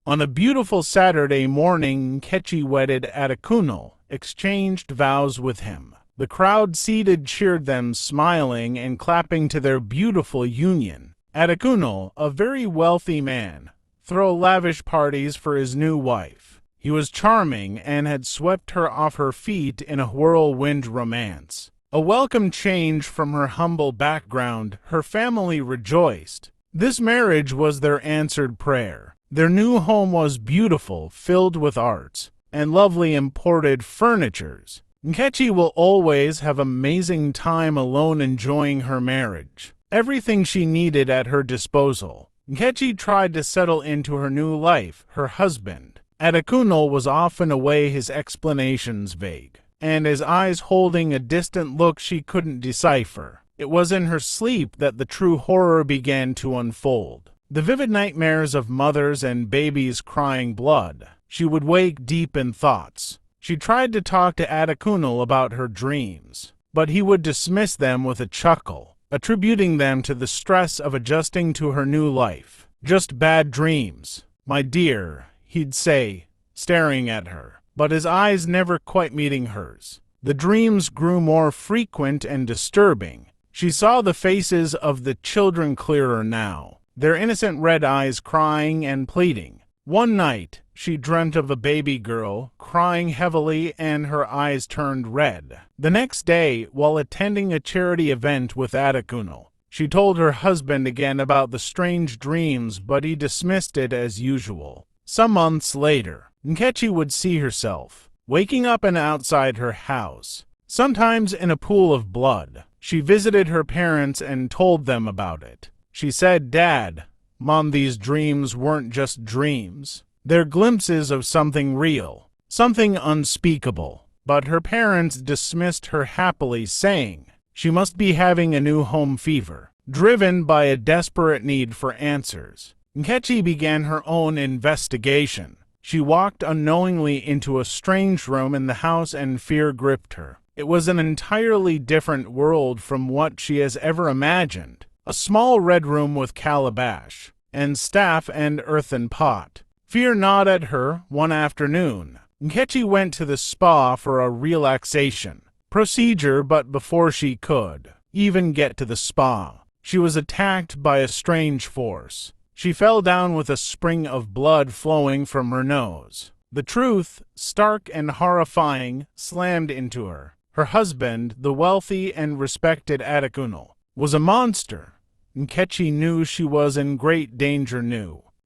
On a beautiful Saturday morning, Nkechi wedded Adekunle, exchanged vows with him. The crowd seated cheered them, smiling and clapping to their beautiful union. Adekunle, a very wealthy man, threw lavish parties for his new wife. He was charming and had swept her off her feet in a whirlwind romance. A welcome change from her humble background, her family rejoiced. This marriage was their answered prayer. Their new home was beautiful, filled with arts and lovely imported furnitures. Nkechi will always have amazing time alone enjoying her marriage. Everything she needed at her disposal. Nkechi tried to settle into her new life, her husband. Adekunle was often away, his explanations vague, and his eyes holding a distant look she couldn't decipher. It was in her sleep that the true horror began to unfold. The vivid nightmares of mothers and babies crying blood. She would wake deep in thoughts. She tried to talk to Adekunle about her dreams, but he would dismiss them with a chuckle, attributing them to the stress of adjusting to her new life. "Just bad dreams, my dear," he'd say, staring at her, but his eyes never quite meeting hers. The dreams grew more frequent and disturbing. She saw the faces of the children clearer now, their innocent red eyes crying and pleading. One night, she dreamt of a baby girl, crying heavily and her eyes turned red. The next day, while attending a charity event with Adekunle, she told her husband again about the strange dreams, but he dismissed it as usual. Some months later, Nkechi would see herself, waking up and outside her house, sometimes in a pool of blood. She visited her parents and told them about it. She said, "Dad, Mom, these dreams weren't just dreams. They're glimpses of something real, something unspeakable." But her parents dismissed her happily, saying she must be having a new home fever, driven by a desperate need for answers. Nkechi began her own investigation. She walked unknowingly into a strange room in the house and fear gripped her. It was an entirely different world from what she has ever imagined. A small red room with calabash and staff and earthen pot. Fear gnawed at her one afternoon. Nkechi went to the spa for a relaxation procedure, but before she could even get to the spa, she was attacked by a strange force. She fell down with a spring of blood flowing from her nose. The truth, stark and horrifying, slammed into her. Her husband, the wealthy and respected Adekunle, was a monster. Nkechi knew she was in great danger.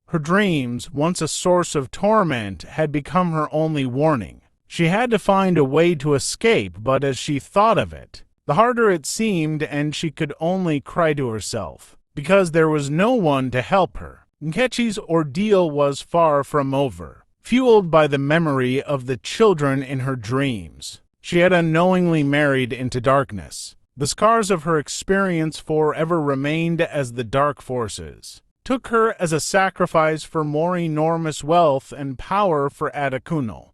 Her dreams, once a source of torment, had become her only warning. She had to find a way to escape, but as she thought of it, the harder it seemed, and she could only cry to herself, because there was no one to help her. Nkechi's ordeal was far from over. Fueled by the memory of the children in her dreams, she had unknowingly married into darkness. The scars of her experience forever remained as the dark forces took her as a sacrifice for more enormous wealth and power for Adekunle.